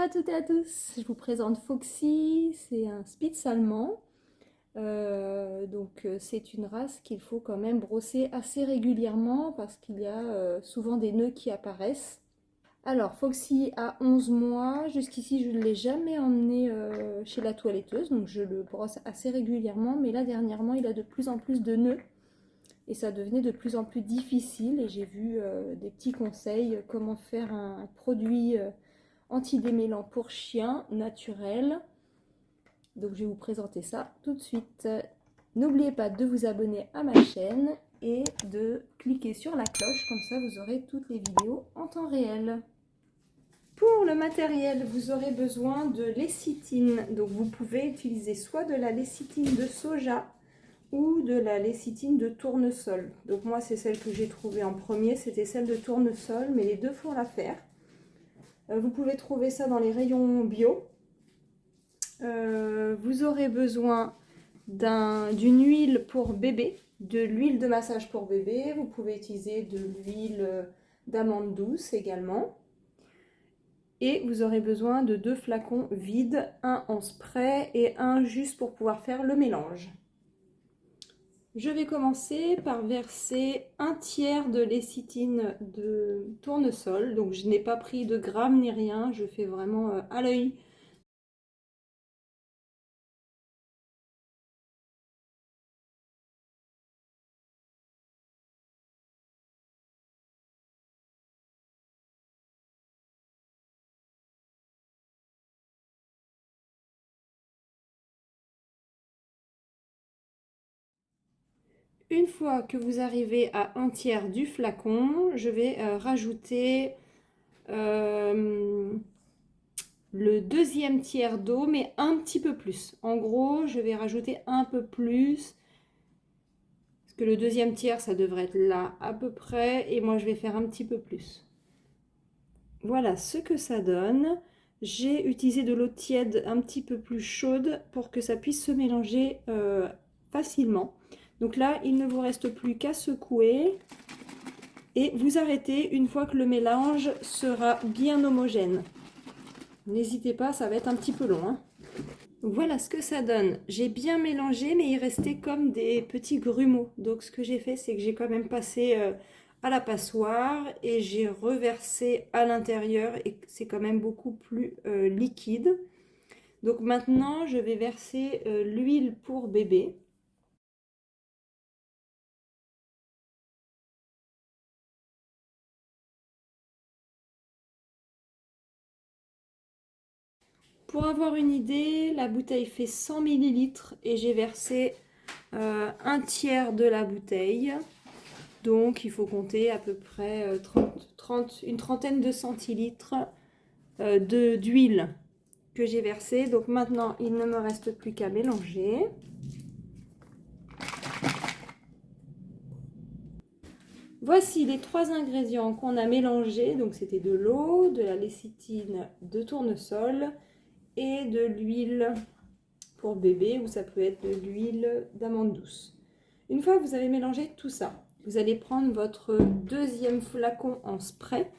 à toutes et à tous, je vous présente Foxy, c'est un Spitz allemand. C'est une race qu'il faut quand même brosser assez régulièrement parce qu'il y a souvent des nœuds qui apparaissent. Alors Foxy a 11 mois, jusqu'ici je ne l'ai jamais emmené chez la toiletteuse, donc je le brosse assez régulièrement, mais là dernièrement il a de plus en plus de nœuds et ça devenait de plus en plus difficile et j'ai vu des petits conseils, comment faire un produit anti-démêlant pour chien naturel. Donc je vais vous présenter ça tout de suite. N'oubliez pas de vous abonner à ma chaîne et de cliquer sur la cloche, comme ça vous aurez toutes les vidéos en temps réel. Pour le matériel, vous aurez besoin de lécithine. Donc vous pouvez utiliser soit de la lécithine de soja ou de la lécithine de tournesol. Donc moi c'est celle que j'ai trouvée en premier, c'était celle de tournesol, mais les deux font l'affaire. Vous pouvez trouver ça dans les rayons bio. Vous aurez besoin d'une huile pour bébé, de l'huile de massage pour bébé. Vous pouvez utiliser de l'huile d'amande douce également. Et vous aurez besoin de 2 flacons vides, un en spray et un juste pour pouvoir faire le mélange. Je vais commencer par verser un tiers de lécithine de tournesol. Donc je n'ai pas pris de grammes ni rien, je fais vraiment à l'œil. Une fois que vous arrivez à un tiers du flacon, je vais rajouter le deuxième tiers d'eau, mais un petit peu plus. En gros, je vais rajouter un peu plus, parce que le deuxième tiers, ça devrait être là à peu près, et moi je vais faire un petit peu plus. Voilà ce que ça donne. J'ai utilisé de l'eau tiède un petit peu plus chaude pour que ça puisse se mélanger facilement. Donc là, il ne vous reste plus qu'à secouer et vous arrêtez une fois que le mélange sera bien homogène. N'hésitez pas, ça va être un petit peu long, hein. Voilà ce que ça donne. J'ai bien mélangé, mais il restait comme des petits grumeaux. Donc ce que j'ai fait, c'est que j'ai quand même passé à la passoire et j'ai reversé à l'intérieur et c'est quand même beaucoup plus liquide. Donc maintenant, je vais verser l'huile pour bébé. Pour avoir une idée, la bouteille fait 100 ml et j'ai versé un tiers de la bouteille. Donc il faut compter à peu près une trentaine de centilitres d'huile que j'ai versée. Donc maintenant, il ne me reste plus qu'à mélanger. Voici les 3 ingrédients qu'on a mélangés. Donc c'était de l'eau, de la lécithine de tournesol et de l'huile pour bébé, ou ça peut être de l'huile d'amande douce. Une fois que vous avez mélangé tout ça, vous allez prendre votre deuxième flacon en spray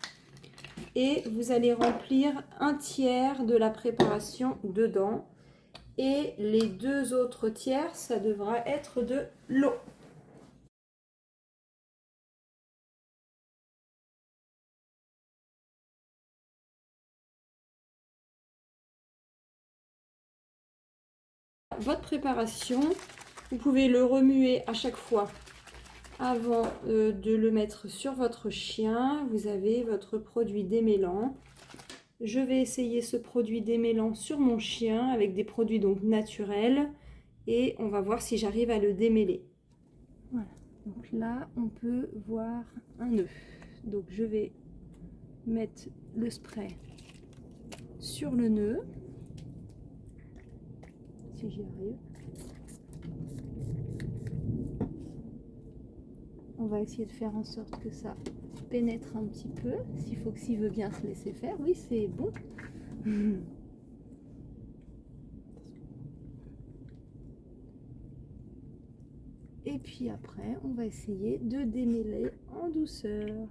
et vous allez remplir un tiers de la préparation dedans. Et les 2 autres tiers, ça devra être de l'eau. Votre préparation, vous pouvez le remuer à chaque fois avant de le mettre sur votre chien. Vous avez votre produit démêlant. Je vais essayer ce produit démêlant sur mon chien avec des produits donc naturels et on va voir si j'arrive à le démêler. Voilà, donc là on peut voir un nœud. Donc je vais mettre le spray sur le nœud, si j'y arrive. On va essayer de faire en sorte que ça pénètre un petit peu. Si Foxy veut bien se laisser faire, oui c'est bon. Et puis après, on va essayer de démêler en douceur.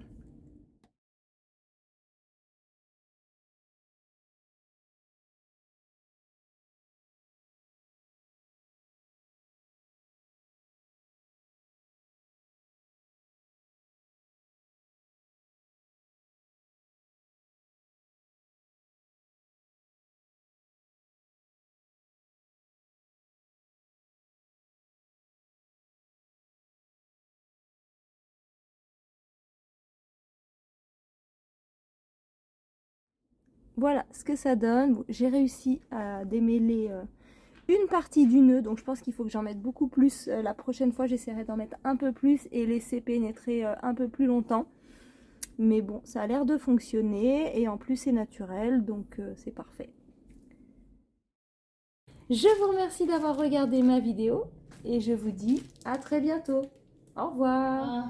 voilà ce que ça donne. Bon, j'ai réussi à démêler une partie du nœud, donc je pense qu'il faut que j'en mette beaucoup plus. La prochaine fois, j'essaierai d'en mettre un peu plus et laisser pénétrer un peu plus longtemps. Mais bon, ça a l'air de fonctionner et en plus c'est naturel, donc c'est parfait. Je vous remercie d'avoir regardé ma vidéo et je vous dis à très bientôt. Au revoir.